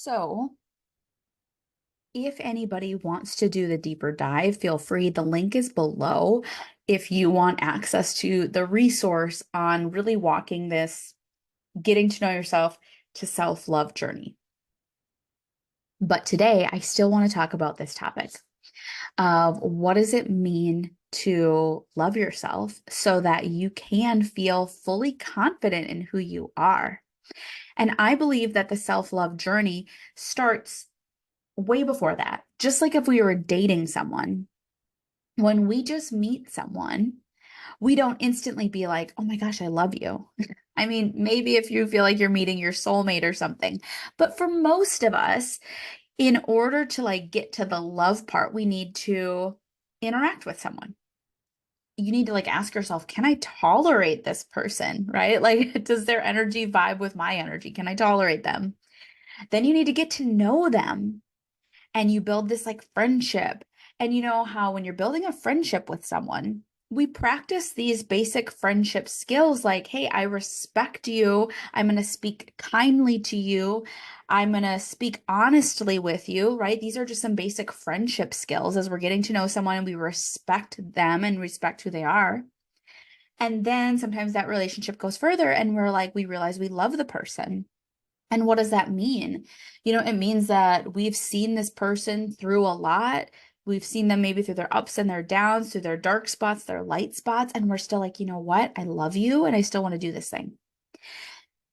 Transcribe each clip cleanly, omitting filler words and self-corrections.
So, if anybody wants to do the deeper dive, feel free. The link is below if you want access to the resource on really walking this getting to know yourself to self-love journey. But today, I still want to talk about this topic of what does it mean to love yourself so that you can feel fully confident in who you are. And I believe that the self-love journey starts way before that. Just like if we were dating someone, when we just meet someone, we don't instantly be like, oh my gosh, I love you. I mean, maybe if you feel like you're meeting your soulmate or something. But for most of us, in order to like get to the love part, we need to interact with someone. You need to like ask yourself, can I tolerate this person? Right? Like, does their energy vibe with my energy? Can I tolerate them? Then you need to get to know them and you build this like friendship. And you know how when you're building a friendship with someone, we practice these basic friendship skills like, hey, I respect you. I'm going to speak kindly to you. I'm going to speak honestly with you, right? These are just some basic friendship skills as we're getting to know someone and we respect them and respect who they are. And then sometimes that relationship goes further and we're like, we realize we love the person. And what does that mean? It means that we've seen this person through a lot. We've seen them maybe through their ups and their downs, through their dark spots, their light spots, and we're still like, you know what? I love you and I still want to do this thing.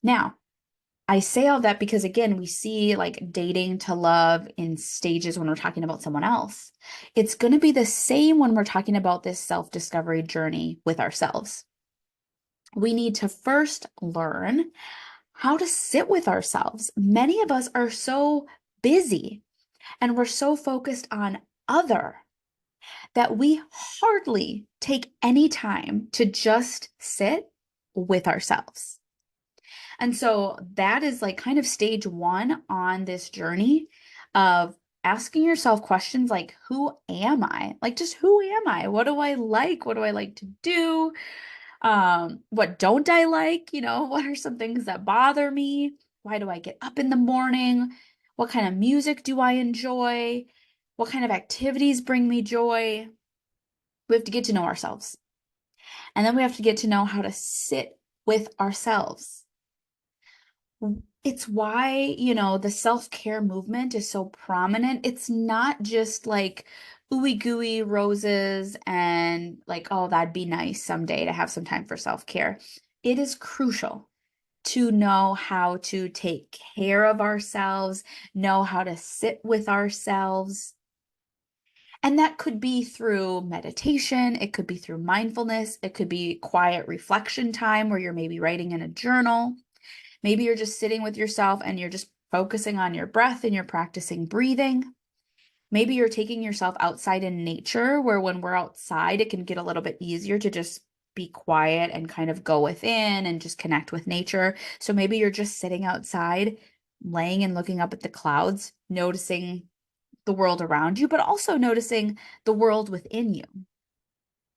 Now, I say all that because again, we see like dating to love in stages when we're talking about someone else. It's going to be the same when we're talking about this self-discovery journey with ourselves. We need to first learn how to sit with ourselves. Many of us are so busy and we're so focused on other that we hardly take any time to just sit with ourselves. And so that is like kind of stage one on this journey of asking yourself questions like, who am I? Like, just who am I? What do I like? What do I like to do? What don't I like? What are some things that bother me? Why do I get up in the morning? What kind of music do I enjoy? What kind of activities bring me joy? We have to get to know ourselves. And then we have to get to know how to sit with ourselves. It's why, the self-care movement is so prominent. It's not just like ooey gooey roses and like, oh, that'd be nice someday to have some time for self-care. It is crucial to know how to take care of ourselves, know how to sit with ourselves. And that could be through meditation, it could be through mindfulness, it could be quiet reflection time where you're maybe writing in a journal. Maybe you're just sitting with yourself and you're just focusing on your breath and you're practicing breathing. Maybe you're taking yourself outside in nature, where when we're outside, it can get a little bit easier to just be quiet and kind of go within and just connect with nature. So maybe you're just sitting outside, laying and looking up at the clouds, noticing the world around you, but also noticing the world within you.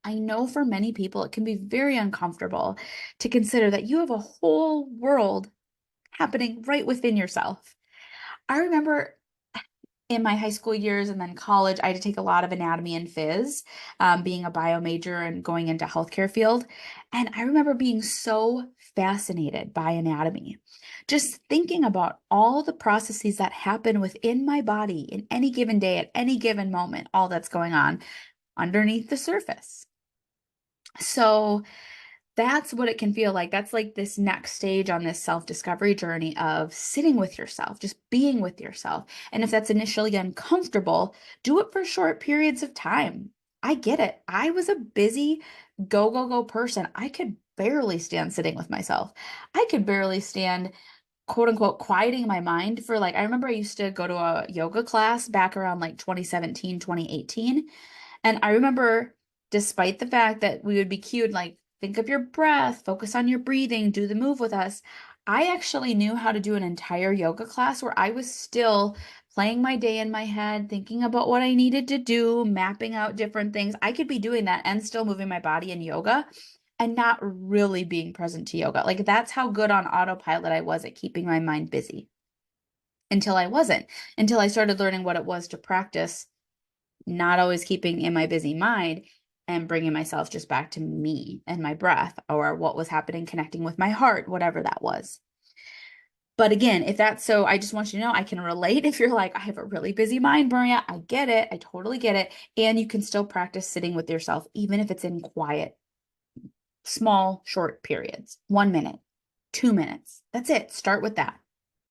I know for many people, it can be very uncomfortable to consider that you have a whole world happening right within yourself. I remember in my high school years and then college, I had to take a lot of anatomy and phys, being a bio major and going into healthcare field. And I remember being so fascinated by anatomy, just thinking about all the processes that happen within my body in any given day, at any given moment, all that's going on underneath the surface. So that's what it can feel like. That's like this next stage on this self-discovery journey of sitting with yourself, just being with yourself. And if that's initially uncomfortable, do it for short periods of time. I get it. I was a busy go, go, go person. I could barely stand sitting with myself. I could barely stand quote unquote quieting my mind for like, I remember I used to go to a yoga class back around like 2017, 2018. And I remember, despite the fact that we would be cued, like, think of your breath, focus on your breathing, do the move with us. I actually knew how to do an entire yoga class where I was still playing my day in my head, thinking about what I needed to do, mapping out different things. I could be doing that and still moving my body in yoga and not really being present to yoga. Like, that's how good on autopilot I was at keeping my mind busy. until I wasn't, until I started learning what it was to practice not always keeping in my busy mind and bringing myself just back to me and my breath or what was happening, connecting with my heart, whatever that was. But again, if that's so, I just want you to know I can relate. If you're like, I have a really busy mind, Maria, I get it. I totally get it. And you can still practice sitting with yourself, even if it's in quiet, small, short periods, 1 minute, 2 minutes. That's it. Start with that.